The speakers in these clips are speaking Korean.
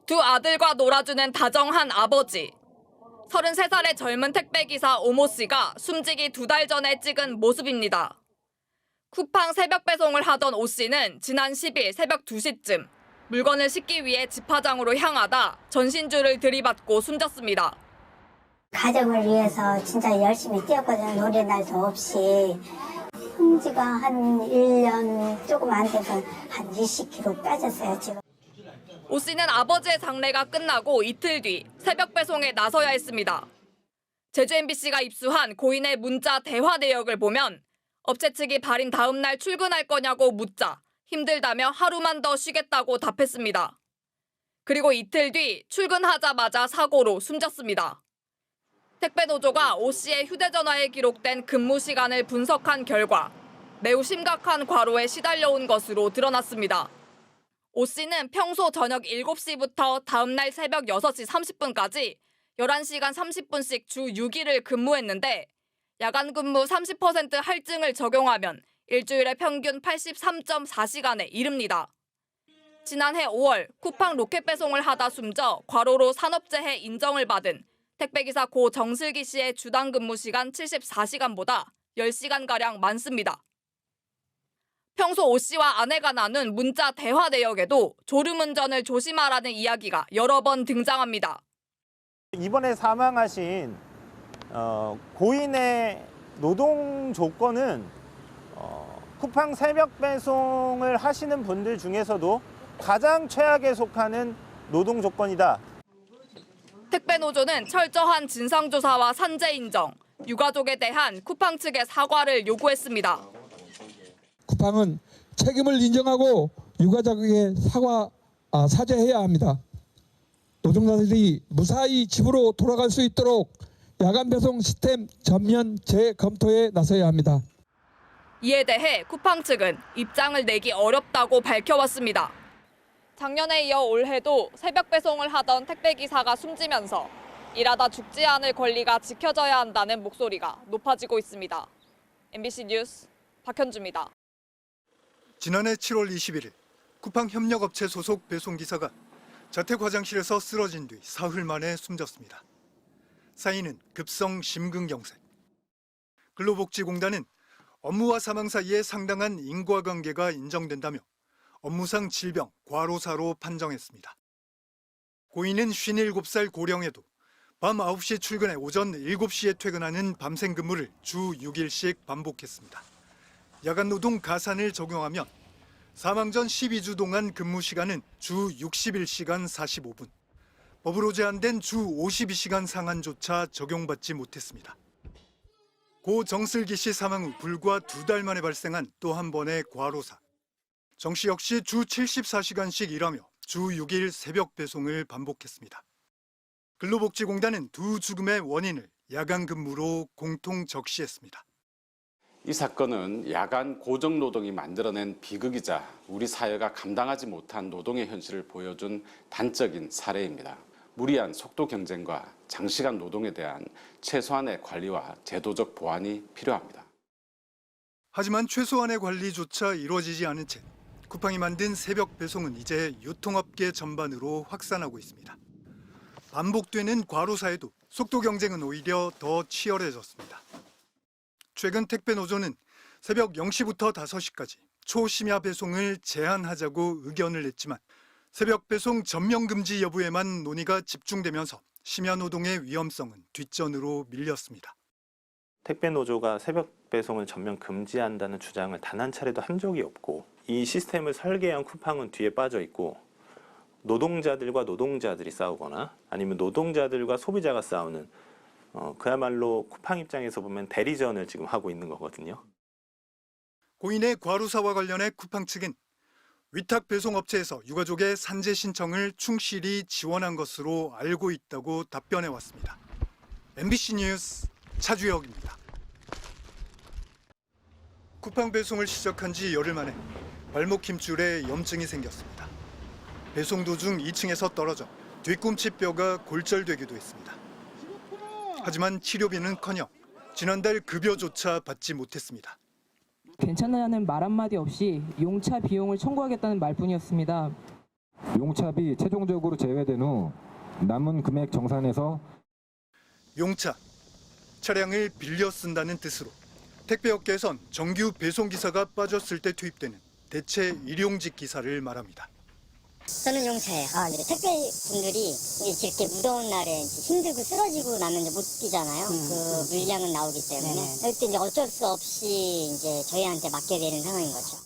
두 아들과 놀아주는 다정한 아버지. 33살의 젊은 택배기사 오모 씨가 숨지기 2달 전에 찍은 모습입니다. 쿠팡 새벽 배송을 하던 오 씨는 지난 10일 새벽 2시쯤 물건을 싣기 위해 집화장으로 향하다 전신줄을 들이받고 숨졌습니다. 가정을 위해서 진짜 열심히 뛰었거든요. 노래 날도 없이. 흥지가 한 1년 조금 안 돼서 한 20kg 빠졌어요, 지금. 오 씨는 아버지의 장례가 끝나고 이틀 뒤 새벽 배송에 나서야 했습니다. 제주 MBC가 입수한 고인의 문자 대화 내역을 보면 업체 측이 발인 다음 날 출근할 거냐고 묻자 힘들다며 하루만 더 쉬겠다고 답했습니다. 그리고 이틀 뒤 출근하자마자 사고로 숨졌습니다. 택배노조가 오 씨의 휴대전화에 기록된 근무 시간을 분석한 결과 매우 심각한 과로에 시달려온 것으로 드러났습니다. 오 씨는 평소 저녁 7시부터 다음 날 새벽 6시 30분까지 11시간 30분씩 주 6일을 근무했는데 야간 근무 30% 할증을 적용하면 일주일에 평균 83.4시간에 이릅니다. 지난해 5월 쿠팡 로켓 배송을 하다 숨져 과로로 산업재해 인정을 받은 택배기사 고 정슬기 씨의 주당 근무 시간 74시간보다 10시간가량 많습니다. 평소 오 씨와 아내가 나눈 문자 대화 내역에도 졸음운전을 조심하라는 이야기가 여러 번 등장합니다. 이번에 사망하신 고인의 노동 조건은 쿠팡 새벽 배송을 하시는 분들 중에서도 가장 최악에 속하는 노동 조건이다. 택배노조는 철저한 진상조사와 산재 인정, 유가족에 대한 쿠팡 측의 사과를 요구했습니다. 쿠팡은 책임을 인정하고 유가족에게 사죄해야 합니다. 노동자들이 무사히 집으로 돌아갈 수 있도록 야간 배송 시스템 전면 재검토에 나서야 합니다. 이에 대해 쿠팡 측은 입장을 내기 어렵다고 밝혀왔습니다. 작년에 이어 올해도 새벽 배송을 하던 택배기사가 숨지면서 일하다 죽지 않을 권리가 지켜져야 한다는 목소리가 높아지고 있습니다. MBC 뉴스 박현주입니다. 지난해 7월 21일 쿠팡 협력업체 소속 배송기사가 자택 화장실에서 쓰러진 뒤 사흘 만에 숨졌습니다. 사인은 급성 심근경색. 근로복지공단은 업무와 사망 사이에 상당한 인과관계가 인정된다며 업무상 질병, 과로사로 판정했습니다. 고인은 57살 고령에도 밤 9시 출근해 오전 7시에 퇴근하는 밤샘 근무를 주 6일씩 반복했습니다. 야간 노동 가산을 적용하면 사망 전 12주 동안 근무 시간은 주 61시간 45분. 법으로 제한된 주 52시간 상한조차 적용받지 못했습니다. 고 정슬기 씨 사망 후 불과 2달 만에 발생한 또 한 번의 과로사. 정 씨 역시 주 74시간씩 일하며 주 6일 새벽 배송을 반복했습니다. 근로복지공단은 두 죽음의 원인을 야간 근무로 공통 적시했습니다. 이 사건은 야간 고정노동이 만들어낸 비극이자 우리 사회가 감당하지 못한 노동의 현실을 보여준 단적인 사례입니다. 무리한 속도 경쟁과 장시간 노동에 대한 최소한의 관리와 제도적 보완이 필요합니다. 하지만 최소한의 관리조차 이루어지지 않은 채 쿠팡이 만든 새벽 배송은 이제 유통업계 전반으로 확산하고 있습니다. 반복되는 과로사에도 속도 경쟁은 오히려 더 치열해졌습니다. 최근 택배노조는 새벽 0시부터 5시까지 초심야 배송을 제한하자고 의견을 냈지만 새벽 배송 전면 금지 여부에만 논의가 집중되면서 심야 노동의 위험성은 뒷전으로 밀렸습니다. 택배노조가 새벽 배송을 전면 금지한다는 주장을 단 한 차례도 한 적이 없고 이 시스템을 설계한 쿠팡은 뒤에 빠져 있고 노동자들과 노동자들이 싸우거나 아니면 노동자들과 소비자가 싸우는 그야말로 쿠팡 입장에서 보면 대리전을 지금 하고 있는 거거든요. 고인의 과로사와 관련해 쿠팡 측은 위탁 배송업체에서 유가족의 산재 신청을 충실히 지원한 것으로 알고 있다고 답변해왔습니다. MBC 뉴스 차주혁입니다. 쿠팡 배송을 시작한 지 열흘 만에 발목 힘줄에 염증이 생겼습니다. 배송 도중 2층에서 떨어져 뒤꿈치뼈가 골절되기도 했습니다. 하지만 치료비는커녕 지난달 급여조차 받지 못했습니다. 괜찮다는 말 한마디 없이 용차 비용을 청구하겠다는 말뿐이었습니다. 용차비 최종적으로 제외된 후 남은 금액 정산해서 용차, 차량을 빌려 쓴다는 뜻으로 택배업계에선 정규 배송기사가 빠졌을 때 투입되는 대체 일용직 기사를 말합니다. 저는 용차예요. 택배분들이 이렇게 무더운 날에 힘들고 쓰러지고 나면 이제 못 뛰잖아요. 그 물량은 나오기 때문에. 그때 이제 어쩔 수 없이 이제 저희한테 맡게 되는 상황인 거죠.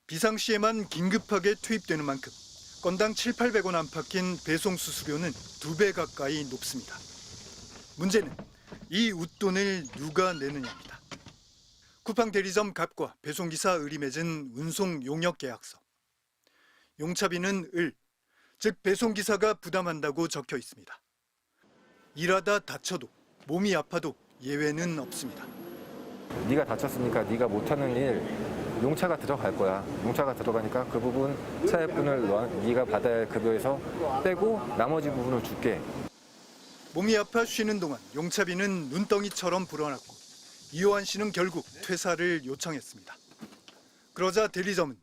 비상시에만 긴급하게 투입되는 만큼 건당 700~800원 안팎인 배송 수수료는 2배 가까이 높습니다. 문제는 이 웃돈을 누가 내느냐입니다. 쿠팡 대리점 갑과 배송기사 을이 맺은 운송 용역 계약서. 용차비는 을, 즉 배송기사가 부담한다고 적혀 있습니다. 일하다 다쳐도 몸이 아파도 예외는 없습니다. 네가 다쳤으니까 네가 못하는 일 용차가 들어갈 거야. 용차가 들어가니까 그 부분 차액분을 네가 받아야 할 급여에서 빼고 나머지 부분을 줄게. 몸이 아파 쉬는 동안 용차비는 눈덩이처럼 불어났고 이호환 씨는 결국 퇴사를 요청했습니다. 그러자 대리점은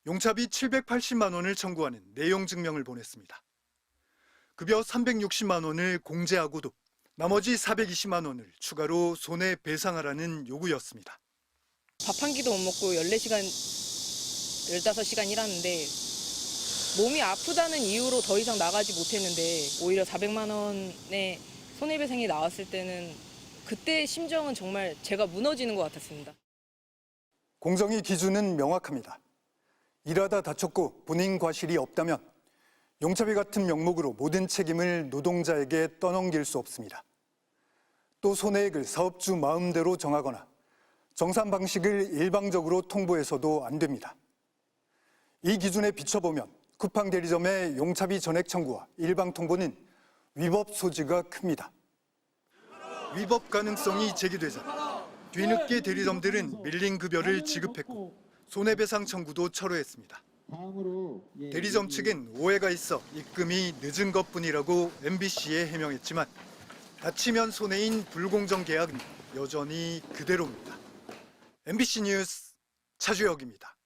용차비 780만 원을 청구하는 내용 증명을 보냈습니다. 급여 360만 원을 공제하고도 나머지 420만 원을 추가로 손해배상하라는 요구였습니다. 밥 한 끼도 못 먹고 14시간, 15시간 일하는데 몸이 아프다는 이유로 더 이상 나가지 못했는데 오히려 400만 원의 손해배상이 나왔을 때는 그때 심정은 정말 제가 무너지는 것 같았습니다. 공정위 기준은 명확합니다. 일하다 다쳤고 본인 과실이 없다면 용차비 같은 명목으로 모든 책임을 노동자에게 떠넘길 수 없습니다. 또 손해액을 사업주 마음대로 정하거나 정산 방식을 일방적으로 통보해서도 안 됩니다. 이 기준에 비춰보면 쿠팡 대리점의 용차비 전액 청구와 일방 통보는 위법 소지가 큽니다. 위법 가능성이 제기되자 뒤늦게 대리점들은 밀린 급여를 지급했고 손해배상 청구도 철회했습니다. 대리점 측은 오해가 있어 입금이 늦은 것뿐이라고 MBC에 해명했지만 다치면 손해인 불공정 계약은 여전히 그대로입니다. MBC 뉴스 차주혁입니다.